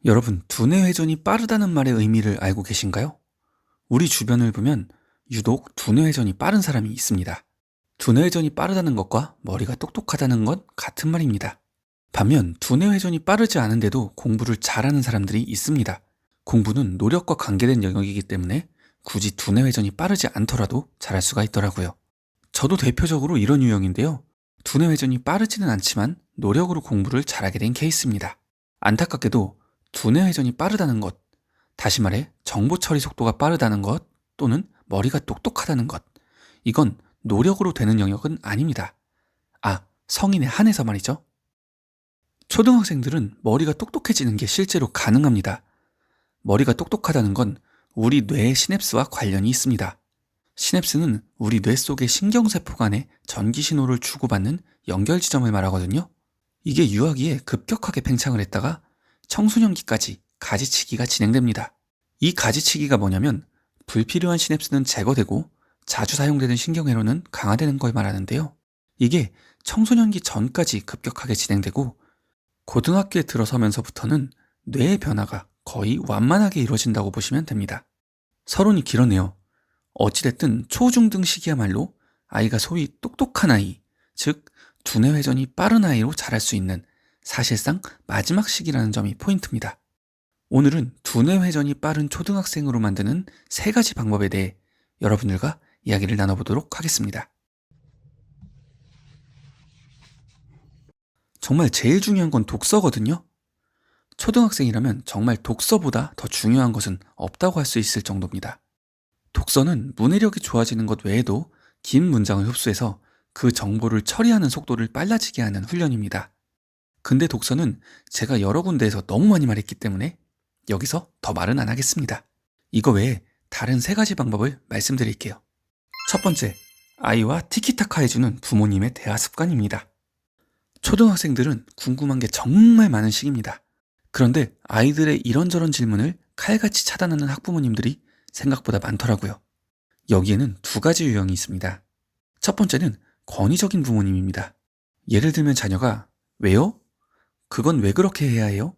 여러분, 두뇌 회전이 빠르다는 말의 의미를 알고 계신가요? 우리 주변을 보면 유독 두뇌 회전이 빠른 사람이 있습니다. 두뇌 회전이 빠르다는 것과 머리가 똑똑하다는 건 같은 말입니다. 반면 두뇌 회전이 빠르지 않은데도 공부를 잘하는 사람들이 있습니다. 공부는 노력과 관계된 영역이기 때문에 굳이 두뇌 회전이 빠르지 않더라도 잘할 수가 있더라고요. 저도 대표적으로 이런 유형인데요. 두뇌 회전이 빠르지는 않지만 노력으로 공부를 잘하게 된 케이스입니다. 안타깝게도 두뇌 회전이 빠르다는 것, 다시 말해 정보 처리 속도가 빠르다는 것 또는 머리가 똑똑하다는 것, 이건 노력으로 되는 영역은 아닙니다. 성인에 한해서 말이죠. 초등학생들은 머리가 똑똑해지는 게 실제로 가능합니다. 머리가 똑똑하다는 건 우리 뇌의 시냅스와 관련이 있습니다. 시냅스는 우리 뇌 속의 신경세포 간에 전기 신호를 주고받는 연결 지점을 말하거든요. 이게 유아기에 급격하게 팽창을 했다가 청소년기까지 가지치기가 진행됩니다. 이 가지치기가 뭐냐면 불필요한 시냅스는 제거되고 자주 사용되는 신경회로는 강화되는 걸 말하는데요. 이게 청소년기 전까지 급격하게 진행되고 고등학교에 들어서면서부터는 뇌의 변화가 거의 완만하게 이루어진다고 보시면 됩니다. 서론이 길었네요. 어찌됐든 초중등 시기야말로 아이가 소위 똑똑한 아이, 즉 두뇌 회전이 빠른 아이로 자랄 수 있는 사실상 마지막 시기라는 점이 포인트입니다. 오늘은 두뇌 회전이 빠른 초등학생으로 만드는 3가지 방법에 대해 여러분들과 이야기를 나눠보도록 하겠습니다. 정말 제일 중요한 건 독서거든요. 초등학생이라면 정말 독서보다 더 중요한 것은 없다고 할 수 있을 정도입니다. 독서는 문해력이 좋아지는 것 외에도 긴 문장을 흡수해서 그 정보를 처리하는 속도를 빨라지게 하는 훈련입니다. 근데 독서는 제가 여러 군데에서 너무 많이 말했기 때문에 여기서 더 말은 안 하겠습니다. 이거 외에 다른 3가지 방법을 말씀드릴게요. 첫 번째, 아이와 티키타카 해주는 부모님의 대화 습관입니다. 초등학생들은 궁금한 게 정말 많은 시기입니다. 그런데 아이들의 이런저런 질문을 칼같이 차단하는 학부모님들이 생각보다 많더라고요. 여기에는 2가지 유형이 있습니다. 첫 번째는 권위적인 부모님입니다. 예를 들면 자녀가 왜요? 그건 왜 그렇게 해야 해요?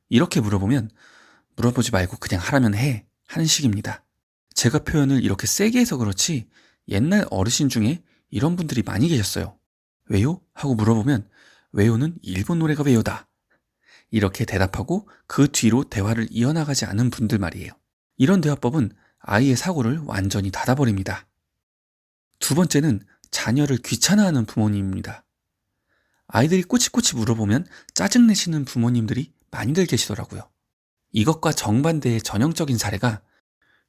이렇게 물어보지 말고 그냥 하라면 해 하는 식입니다. 제가 표현을 이렇게 세게 해서 그렇지 옛날 어르신 중에 이런 분들이 많이 계셨어요. 왜요? 하고 물어보면 왜요는 일본 노래가 왜요다. 이렇게 대답하고 그 뒤로 대화를 이어나가지 않은 분들 말이에요. 이런 대화법은 아이의 사고를 완전히 닫아버립니다. 2번째는 자녀를 귀찮아하는 부모님입니다. 아이들이 꼬치꼬치 물어보면 짜증내시는 부모님들이 많이들 계시더라고요. 이것과 정반대의 전형적인 사례가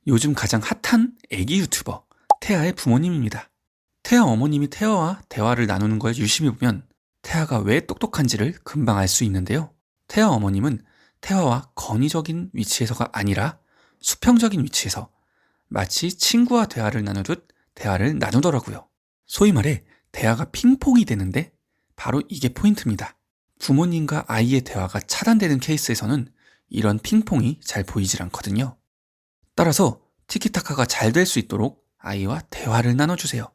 요즘 가장 핫한 애기 유튜버 태아의 부모님입니다. 태아 어머님이 태아와 대화를 나누는 걸 유심히 보면 태아가 왜 똑똑한지를 금방 알 수 있는데요. 태아 어머님은 태아와 권위적인 위치에서가 아니라 수평적인 위치에서 마치 친구와 대화를 나누듯 대화를 나누더라고요. 소위 말해 대화가 핑퐁이 되는데 바로 이게 포인트입니다. 부모님과 아이의 대화가 차단되는 케이스에서는 이런 핑퐁이 잘 보이질 않거든요. 따라서 티키타카가 잘 될 수 있도록 아이와 대화를 나눠주세요.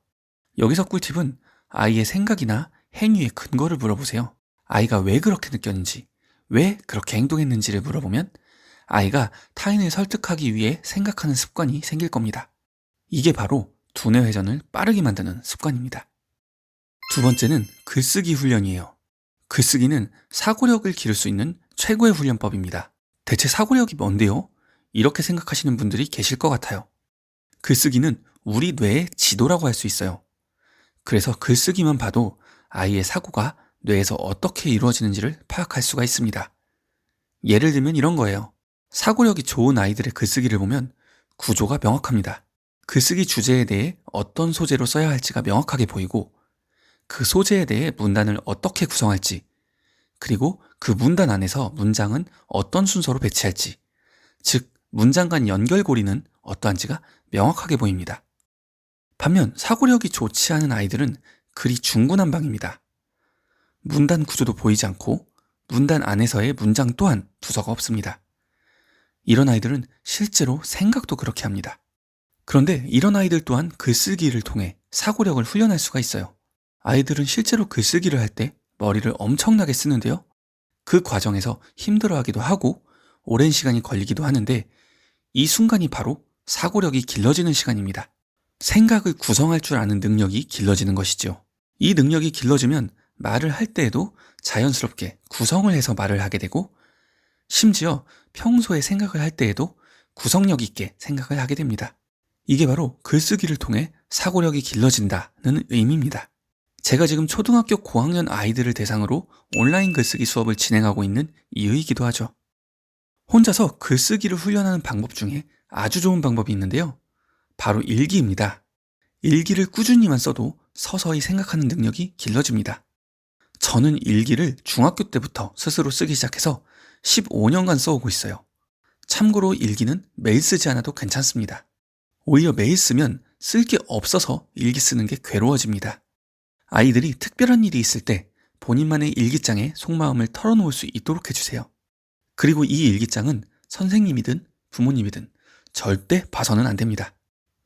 여기서 꿀팁은 아이의 생각이나 행위의 근거를 물어보세요. 아이가 왜 그렇게 느꼈는지, 왜 그렇게 행동했는지를 물어보면 아이가 타인을 설득하기 위해 생각하는 습관이 생길 겁니다. 이게 바로 두뇌 회전을 빠르게 만드는 습관입니다. 2번째는 글쓰기 훈련이에요. 글쓰기는 사고력을 기를 수 있는 최고의 훈련법입니다. 대체 사고력이 뭔데요? 이렇게 생각하시는 분들이 계실 것 같아요. 글쓰기는 우리 뇌의 지도라고 할 수 있어요. 그래서 글쓰기만 봐도 아이의 사고가 뇌에서 어떻게 이루어지는지를 파악할 수가 있습니다. 예를 들면 이런 거예요. 사고력이 좋은 아이들의 글쓰기를 보면 구조가 명확합니다. 글쓰기 주제에 대해 어떤 소재로 써야 할지가 명확하게 보이고 그 소재에 대해 문단을 어떻게 구성할지, 그리고 그 문단 안에서 문장은 어떤 순서로 배치할지, 즉 문장 간 연결고리는 어떠한지가 명확하게 보입니다. 반면 사고력이 좋지 않은 아이들은 글이 중구난방입니다. 문단 구조도 보이지 않고 문단 안에서의 문장 또한 두서가 없습니다. 이런 아이들은 실제로 생각도 그렇게 합니다. 그런데 이런 아이들 또한 글쓰기를 통해 사고력을 훈련할 수가 있어요. 아이들은 실제로 글쓰기를 할 때 머리를 엄청나게 쓰는데요. 그 과정에서 힘들어하기도 하고 오랜 시간이 걸리기도 하는데 이 순간이 바로 사고력이 길러지는 시간입니다. 생각을 구성할 줄 아는 능력이 길러지는 것이죠. 이 능력이 길러지면 말을 할 때에도 자연스럽게 구성을 해서 말을 하게 되고 심지어 평소에 생각을 할 때에도 구성력 있게 생각을 하게 됩니다. 이게 바로 글쓰기를 통해 사고력이 길러진다는 의미입니다. 제가 지금 초등학교 고학년 아이들을 대상으로 온라인 글쓰기 수업을 진행하고 있는 이유이기도 하죠. 혼자서 글쓰기를 훈련하는 방법 중에 아주 좋은 방법이 있는데요. 바로 일기입니다. 일기를 꾸준히만 써도 서서히 생각하는 능력이 길러집니다. 저는 일기를 중학교 때부터 스스로 쓰기 시작해서 15년간 써오고 있어요. 참고로 일기는 매일 쓰지 않아도 괜찮습니다. 오히려 매일 쓰면 쓸 게 없어서 일기 쓰는 게 괴로워집니다. 아이들이 특별한 일이 있을 때 본인만의 일기장에 속마음을 털어놓을 수 있도록 해주세요. 그리고 이 일기장은 선생님이든 부모님이든 절대 봐서는 안 됩니다.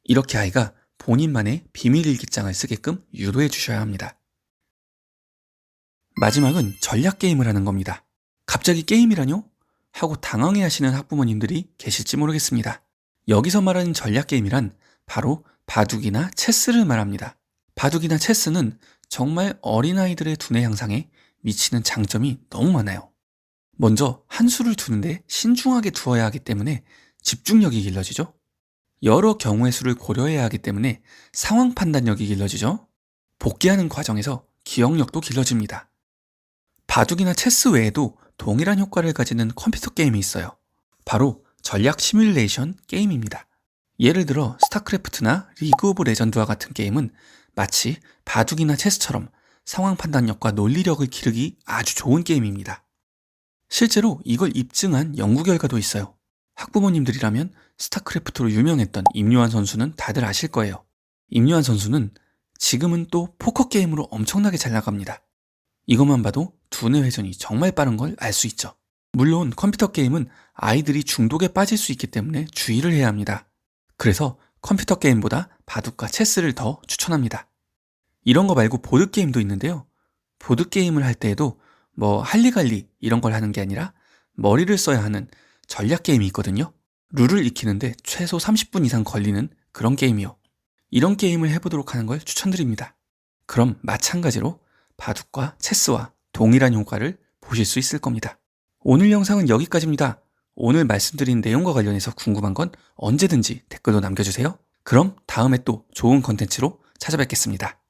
이렇게 아이가 본인만의 비밀 일기장을 쓰게끔 유도해 주셔야 합니다. 마지막은 전략 게임을 하는 겁니다. 갑자기 게임이라뇨? 하고 당황해 하시는 학부모님들이 계실지 모르겠습니다. 여기서 말하는 전략 게임이란 바로 바둑이나 체스를 말합니다. 바둑이나 체스는 정말 어린아이들의 두뇌 향상에 미치는 장점이 너무 많아요. 먼저 한 수를 두는데 신중하게 두어야 하기 때문에 집중력이 길러지죠. 여러 경우의 수를 고려해야 하기 때문에 상황 판단력이 길러지죠. 복귀하는 과정에서 기억력도 길러집니다. 바둑이나 체스 외에도 동일한 효과를 가지는 컴퓨터 게임이 있어요. 바로 전략 시뮬레이션 게임입니다. 예를 들어 스타크래프트나 리그 오브 레전드와 같은 게임은 마치 바둑이나 체스처럼 상황 판단력과 논리력을 기르기 아주 좋은 게임입니다. 실제로 이걸 입증한 연구 결과도 있어요. 학부모님들이라면 스타크래프트로 유명했던 임요한 선수는 다들 아실 거예요. 임요한 선수는 지금은 또 포커 게임으로 엄청나게 잘 나갑니다. 이것만 봐도 두뇌 회전이 정말 빠른 걸 알 수 있죠. 물론 컴퓨터 게임은 아이들이 중독에 빠질 수 있기 때문에 주의를 해야 합니다. 그래서 컴퓨터 게임보다 바둑과 체스를 더 추천합니다. 이런 거 말고 보드게임도 있는데요. 보드게임을 할 때에도 할리갈리 이런 걸 하는 게 아니라 머리를 써야 하는 전략 게임이 있거든요. 룰을 익히는데 최소 30분 이상 걸리는 그런 게임이요. 이런 게임을 해보도록 하는 걸 추천드립니다. 그럼 마찬가지로 바둑과 체스와 동일한 효과를 보실 수 있을 겁니다. 오늘 영상은 여기까지입니다. 오늘 말씀드린 내용과 관련해서 궁금한 건 언제든지 댓글로 남겨주세요. 그럼 다음에 또 좋은 컨텐츠로 찾아뵙겠습니다.